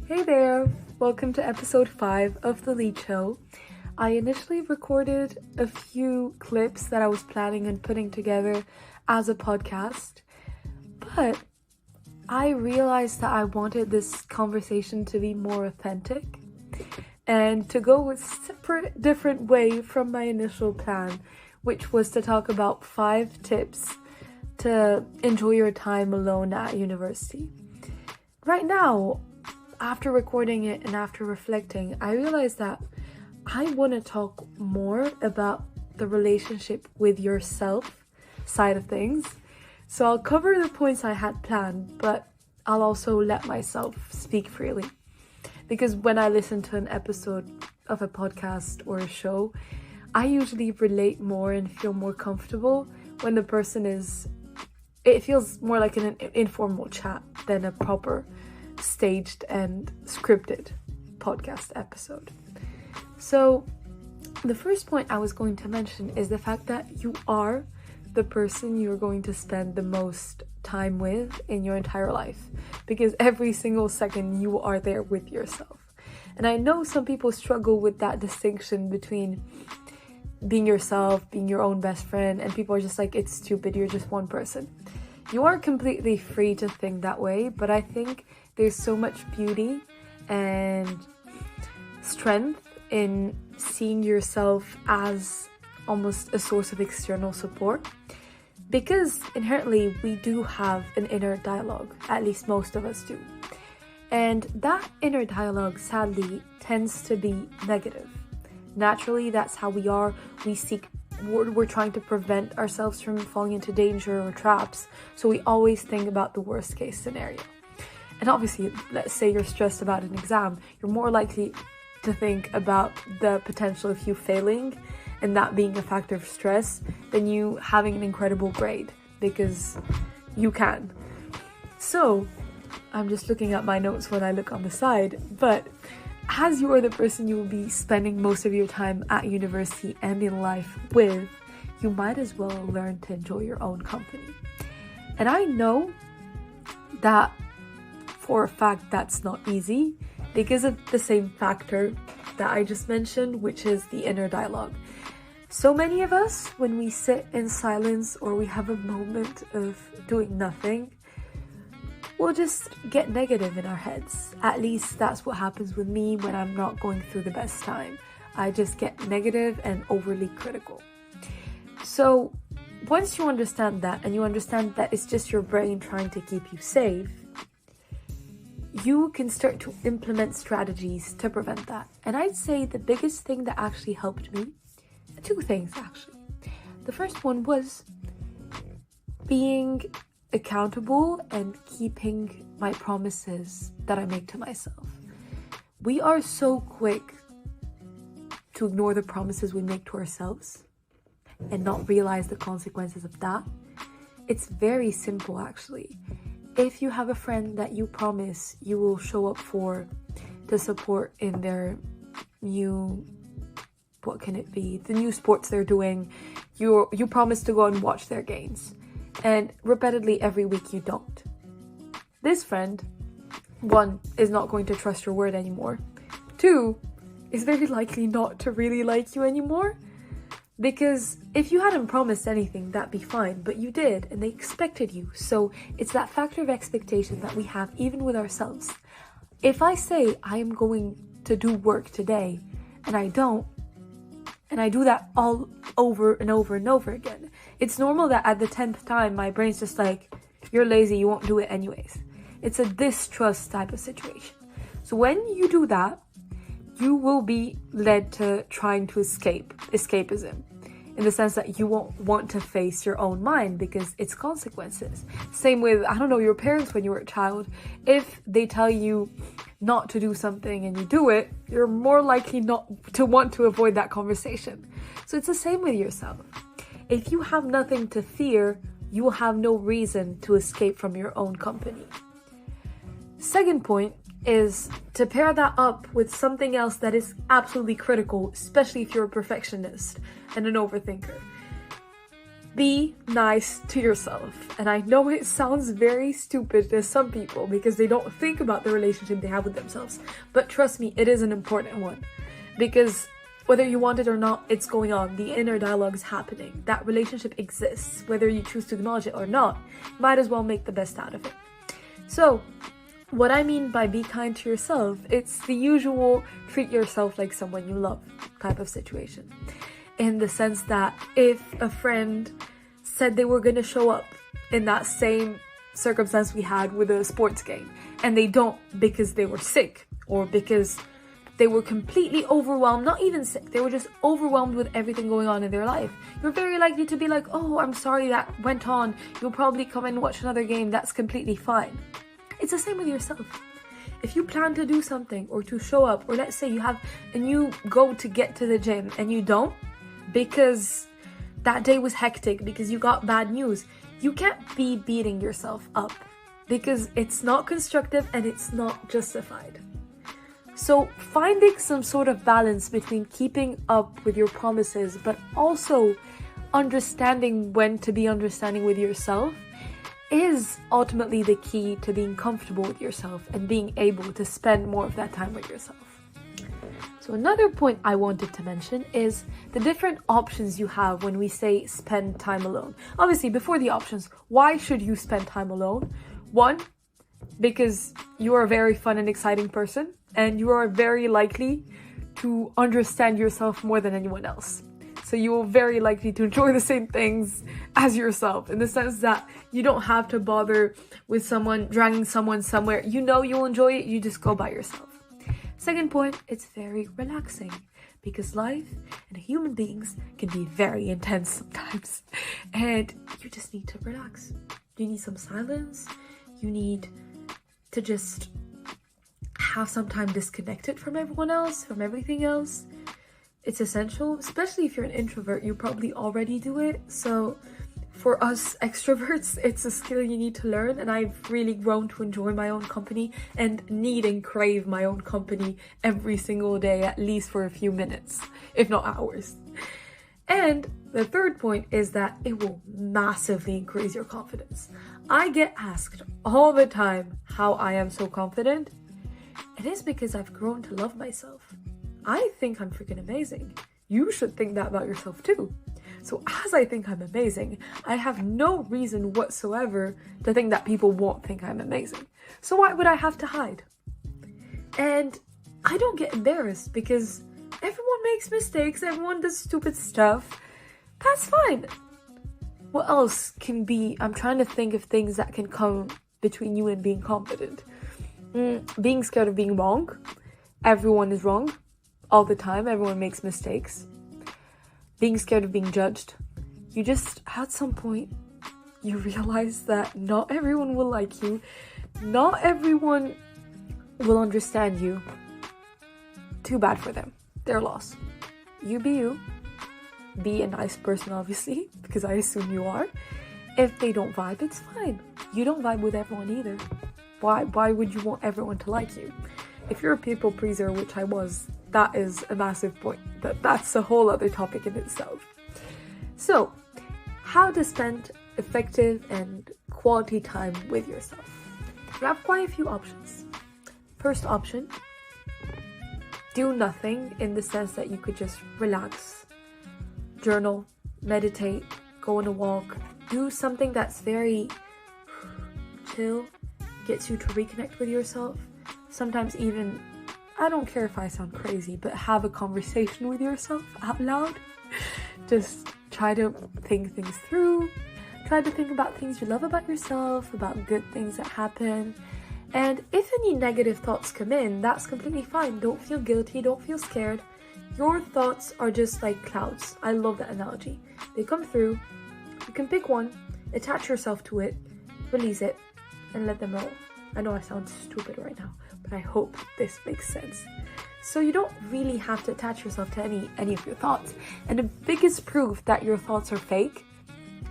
Hey there! Welcome to episode 5 of The Lead Show. I initially recorded a few clips that I was planning on putting together as a podcast, but I realized that I wanted this conversation to be more authentic and to go a separate, different way from my initial plan, which was to talk about 5 tips to enjoy your time alone at university. Right now, after recording it and after reflecting, I realized that I want to talk more about the relationship with yourself side of things. So I'll cover the points I had planned, but I'll also let myself speak freely. Because when I listen to an episode of a podcast or a show, I usually relate more and feel more comfortable when the person it feels more like an informal chat than a proper staged and scripted podcast episode. So the first point I was going to mention is the fact that you are the person you're going to spend the most time with in your entire life, because every single second you are there with yourself. And I know some people struggle with that distinction between being yourself, being your own best friend, and people are just like, it's stupid, you're just one person. You are completely free to think that way, but I think there's so much beauty and strength in seeing yourself as almost a source of external support, because inherently we do have an inner dialogue, at least most of us do. And that inner dialogue sadly tends to be negative. Naturally, that's how we are. We're trying to prevent ourselves from falling into danger or traps, so we always think about the worst case scenario. And obviously, let's say you're stressed about an exam, you're more likely to think about the potential of you failing and that being a factor of stress than you having an incredible grade, because you can. So, I'm just looking at my notes when I look on the side, but as you are the person you will be spending most of your time at university and in life with, you might as well learn to enjoy your own company. And I know that for a fact that's not easy because of the same factor that I just mentioned, which is the inner dialogue. So many of us, when we sit in silence or we have a moment of doing nothing, we'll just get negative in our heads. At least that's what happens with me when I'm not going through the best time. I just get negative and overly critical. So once you understand that, and you understand that it's just your brain trying to keep you safe, you can start to implement strategies to prevent that. And I'd say the biggest thing that actually helped me, 2 things actually. The first one was being accountable and keeping my promises that I make to myself. We are so quick to ignore the promises we make to ourselves and not realize the consequences of that. It's very simple actually. If you have a friend that you promise you will show up for to support in their new, the new sports they're doing, you promise to go and watch their games, and repeatedly every week you don't. This friend, 1, is not going to trust your word anymore. 2, is very likely not to really like you anymore. Because if you hadn't promised anything, that'd be fine, but you did, and they expected you. So it's that factor of expectation that we have even with ourselves. If I say I am going to do work today, and I don't, and I do that all over and over and over again, it's normal that at the 10th time, my brain's just like, you're lazy, you won't do it anyways. It's a distrust type of situation. So when you do that, you will be led to trying to escapism, in the sense that you won't want to face your own mind because it's consequences. Same with, your parents when you were a child. If they tell you not to do something and you do it, you're more likely not to want to avoid that conversation. So it's the same with yourself. If you have nothing to fear, you will have no reason to escape from your own company. Second point is to pair that up with something else that is absolutely critical, especially if you're a perfectionist and an overthinker. be nice to yourself. And I know it sounds very stupid to some people because they don't think about the relationship they have with themselves. But trust me, it is an important one. Because whether you want it or not, it's going on. The inner dialogue is happening. That relationship exists. Whether you choose to acknowledge it or not, might as well make the best out of it. So, what I mean by be kind to yourself, it's the usual treat yourself like someone you love type of situation. In the sense that if a friend said they were going to show up in that same circumstance we had with a sports game, and they don't because they were sick or because they were completely overwhelmed, not even sick, they were just overwhelmed with everything going on in their life, you're very likely to be like, oh, I'm sorry that went on. You'll probably come and watch another game. That's completely fine. It's the same with yourself. If you plan to do something or to show up, or let's say you have a new goal to get to the gym and you don't, because that day was hectic, because you got bad news, you can't be beating yourself up because it's not constructive and it's not justified. So finding some sort of balance between keeping up with your promises but also understanding when to be understanding with yourself is ultimately the key to being comfortable with yourself and being able to spend more of that time with yourself. So another point I wanted to mention is the different options you have when we say spend time alone. Obviously, before the options, why should you spend time alone? One, because you are a very fun and exciting person, and you are very likely to understand yourself more than anyone else. So you are very likely to enjoy the same things as yourself, in the sense that you don't have to bother with someone, dragging someone somewhere. You know you'll enjoy it, you just go by yourself. Second point, it's very relaxing because life and human beings can be very intense sometimes, and you just need to relax. You need some silence. You need to just have some time disconnected from everyone else, from everything else. It's essential, especially if you're an introvert. You probably already do it. So for us extroverts, it's a skill you need to learn, and I've really grown to enjoy my own company and need and crave my own company every single day, at least for a few minutes, if not hours. And the third point is that it will massively increase your confidence. I get asked all the time how I am so confident. It is because I've grown to love myself. I think I'm freaking amazing. You should think that about yourself too. So as I think I'm amazing, I have no reason whatsoever to think that people won't think I'm amazing. So why would I have to hide? And I don't get embarrassed because everyone makes mistakes, everyone does stupid stuff. That's fine. What else can be? I'm trying to think of things that can come between you and being confident. Being scared of being wrong. Everyone is wrong all the time. Everyone makes mistakes. Being scared of being judged. You just, at some point, you realize that not everyone will like you. Not everyone will understand you. Too bad for them. Their loss. You be you. Be a nice person, obviously, because I assume you are. If they don't vibe, it's fine. You don't vibe with everyone either. Why would you want everyone to like you? If you're a people pleaser, which I was, that is a massive point. But that's a whole other topic in itself. So, how to spend effective and quality time with yourself. You have quite a few options. First option, do nothing, in the sense that you could just relax, journal, meditate, go on a walk, do something that's very chill, gets you to reconnect with yourself. Sometimes even, I don't care if I sound crazy, but have a conversation with yourself out loud. Just try to think things through. Try to think about things you love about yourself, about good things that happen. And if any negative thoughts come in, that's completely fine. Don't feel guilty, don't feel scared. Your thoughts are just like clouds. I love that analogy. They come through, you can pick one, attach yourself to it, release it, and let them roll. I know I sound stupid right now, but I hope this makes sense. So you don't really have to attach yourself to any of your thoughts. And the biggest proof that your thoughts are fake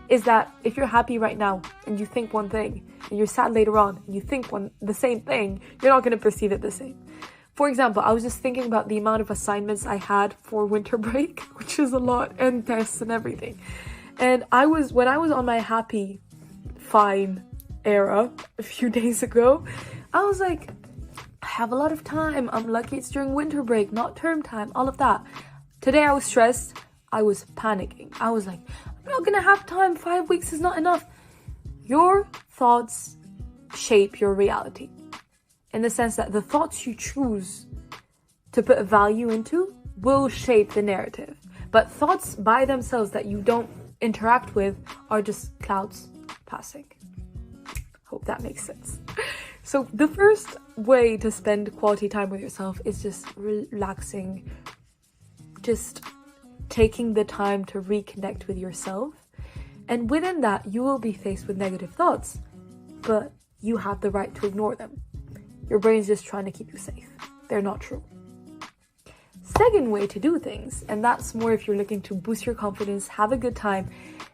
is that if you're happy right now and you think one thing, and you're sad later on and you think the same thing, you're not going to perceive it the same. For example, I was just thinking about the amount of assignments I had for winter break, which is a lot, and tests and everything. And when I was on my happy, fine era a few days ago, I was like, I have a lot of time. I'm lucky it's during winter break, not term time, all of that. Today I was stressed. I was panicking. I was like, I'm not gonna have time. 5 weeks is not enough. Your thoughts shape your reality, in the sense that the thoughts you choose to put a value into will shape the narrative. But thoughts by themselves that you don't interact with are just clouds passing. Hope that makes sense. So the first way to spend quality time with yourself is just relaxing, just taking the time to reconnect with yourself. And within that, you will be faced with negative thoughts, but you have the right to ignore them. Your brain's just trying to keep you safe. They're not true. Second way to do things, and that's more if you're looking to boost your confidence, have a good time,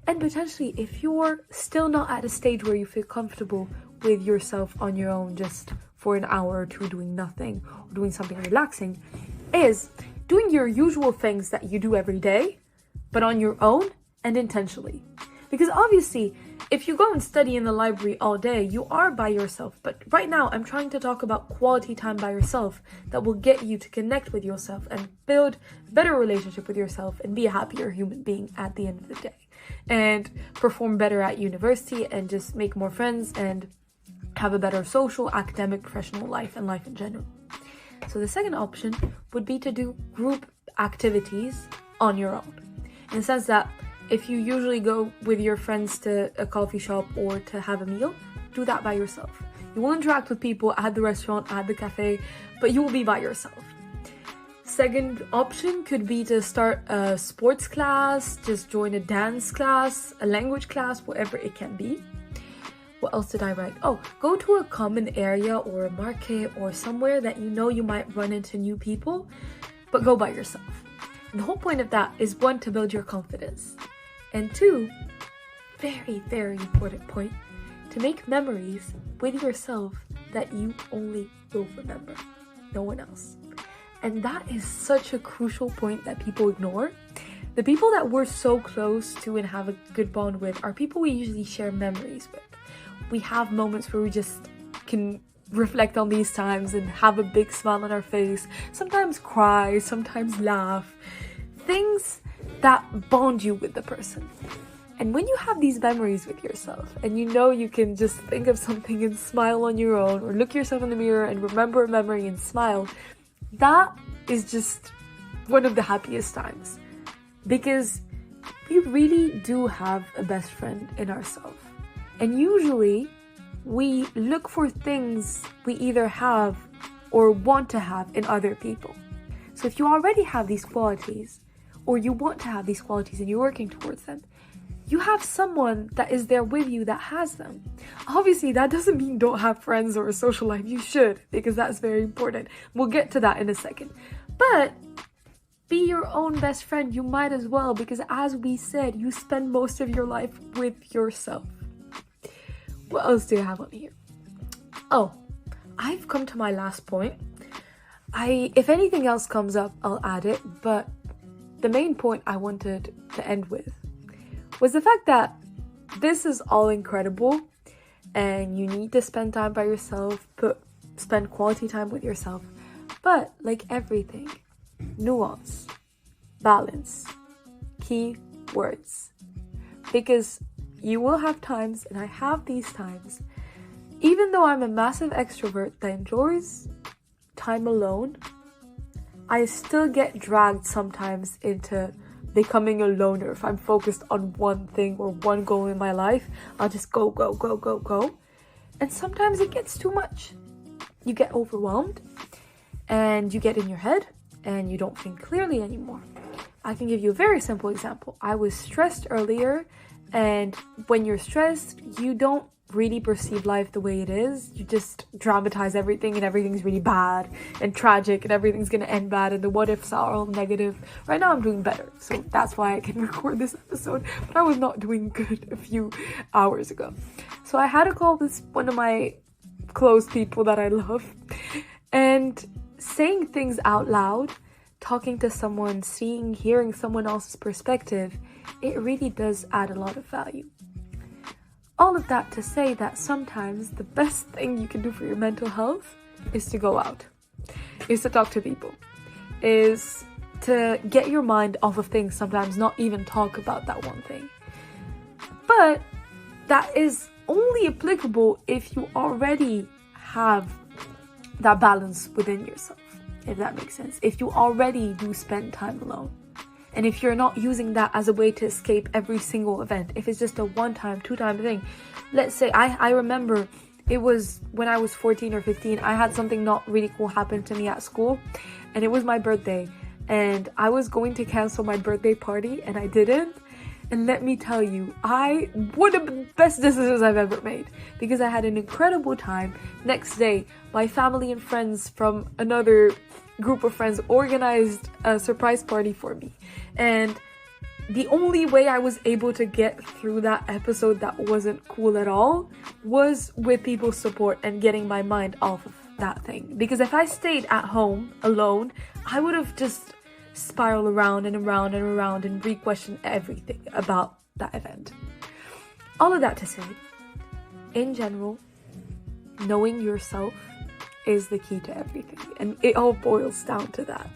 and potentially if you're still not at a stage where you feel comfortable with yourself on your own, just for an hour or two doing nothing or doing something relaxing, is doing your usual things that you do every day, but on your own and intentionally. Because obviously, if you go and study in the library all day, you are by yourself. But right now, I'm trying to talk about quality time by yourself that will get you to connect with yourself and build a better relationship with yourself and be a happier human being at the end of the day. And perform better at university and just make more friends and have a better social, academic, professional life and life in general. So the second option would be to do group activities on your own. In the sense that if you usually go with your friends to a coffee shop or to have a meal, do that by yourself. You will interact with people at the restaurant, at the cafe, but you will be by yourself. Second option could be to start a sports class, just join a dance class, a language class, whatever it can be. What else did I write? Oh, go to a common area or a market or somewhere that you know you might run into new people, but go by yourself. And the whole point of that is, one, to build your confidence. And two, very, very important point, to make memories with yourself that you only will remember, no one else. And that is such a crucial point that people ignore. The people that we're so close to and have a good bond with are people we usually share memories with. We have moments where we just can reflect on these times and have a big smile on our face, sometimes cry, sometimes laugh. Things that bond you with the person. And when you have these memories with yourself and you know you can just think of something and smile on your own, or look yourself in the mirror and remember a memory and smile, that is just one of the happiest times. Because we really do have a best friend in ourselves. And usually we look for things we either have or want to have in other people. So if you already have these qualities, or you want to have these qualities and you're working towards them, you have someone that is there with you that has them. Obviously, that doesn't mean don't have friends or a social life. You should, because that's very important. We'll get to that in a second. But be your own best friend. You might as well, because as we said, you spend most of your life with yourself. What else do you have on here? Oh, I've come to my last point. If anything else comes up, I'll add it, but the main point I wanted to end with was the fact that this is all incredible and you need to spend time by yourself, spend quality time with yourself. But like everything, nuance, balance, key words. Because you will have times, and I have these times, even though I'm a massive extrovert that enjoys time alone, I still get dragged sometimes into becoming a loner. If I'm focused on one thing or one goal in my life, I'll just go. And sometimes it gets too much. You get overwhelmed and you get in your head and you don't think clearly anymore. I can give you a very simple example. I was stressed earlier, and when you're stressed, you don't really perceive life the way it is. You just dramatize everything and everything's really bad and tragic and everything's gonna end bad and the what ifs are all negative. Right now I'm doing better, so that's why I can record this episode, but I was not doing good a few hours ago. So I had to call this one of my close people that I love, and saying things out loud talking to someone, hearing someone else's perspective, it really does add a lot of value. All of that to say that sometimes the best thing you can do for your mental health is to go out, is to talk to people, is to get your mind off of things, sometimes not even talk about that one thing. But that is only applicable if you already have that balance within yourself, if that makes sense. If you already do spend time alone, and if you're not using that as a way to escape every single event, if it's just a one-time, two-time thing. Let's say, I remember it was when I was 14 or 15, I had something not really cool happen to me at school, and it was my birthday, and I was going to cancel my birthday party, and I didn't. And let me tell you, one of the best decisions I've ever made, because I had an incredible time. Next day, my family and friends from another group of friends organized a surprise party for me. And the only way I was able to get through that episode that wasn't cool at all was with people's support and getting my mind off of that thing. Because if I stayed at home alone, I would have just spiral around and around and around and re-question everything about that event. All of that to say, in general, knowing yourself is the key to everything, and it all boils down to that.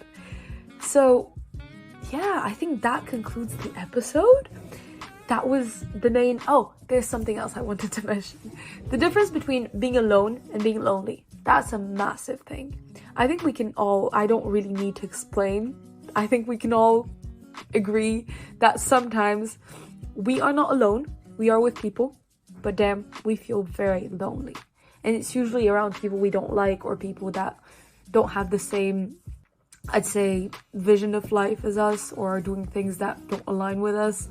So yeah, I think that concludes the episode. That was the main... Oh, there's something else I wanted to mention. The difference between being alone and being lonely. That's a massive thing. I think we can all... I don't really need to explain. I think we can all agree that sometimes we are not alone. We are with people. But damn, we feel very lonely. And it's usually around people we don't like, or people that don't have the same, I'd say, vision of life as us, or are doing things that don't align with us.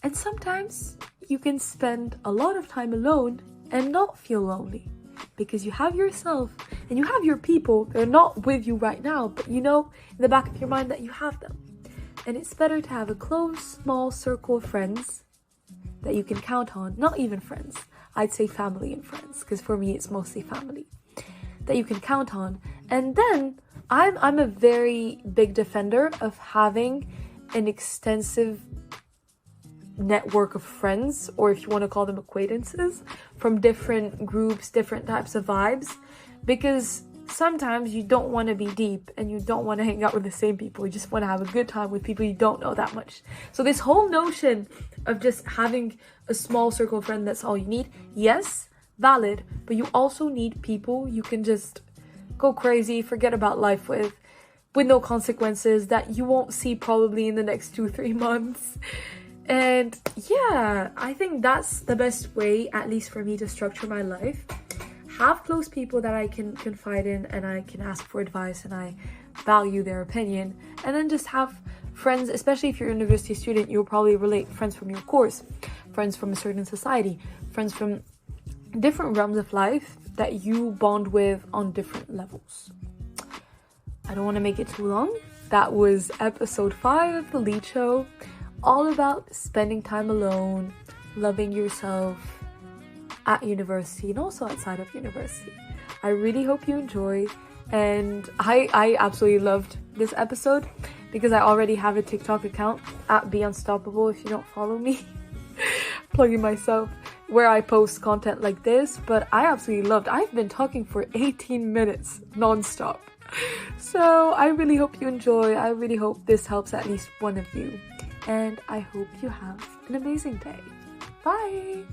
And sometimes you can spend a lot of time alone and not feel lonely, because you have yourself and you have your people. They're not with you right now, but you know in the back of your mind that you have them. And it's better to have a close, small circle of friends that you can count on. Not even friends, I'd say family and friends, because for me it's mostly family that you can count on. And then I'm a very big defender of having an extensive network of friends, or if you want to call them acquaintances, from different groups, different types of vibes, because sometimes you don't want to be deep and you don't want to hang out with the same people. You just want to have a good time with people you don't know that much. So this whole notion of just having a small circle of friends, that's all you need, yes, valid, but you also need people you can just go crazy, forget about life with no consequences, that you won't see probably in the next 2-3 months. And yeah, I think that's the best way, at least for me, to structure my life. Have close people that I can confide in and I can ask for advice and I value their opinion. And then just have friends, especially if you're a university student, you'll probably relate, friends from your course, friends from a certain society, friends from different realms of life that you bond with on different levels. I don't want to make it too long. That was episode 5 of The Lead Show, all about spending time alone, loving yourself at university and also outside of university. I really hope you enjoy, and I absolutely loved this episode because I already have a TikTok account at Be Unstoppable if you don't follow me. Plugging myself, where I post content like this, but I absolutely loved. I've been talking for 18 minutes non-stop. So I really hope you enjoy. I really hope this helps at least one of you. And I hope you have an amazing day. Bye!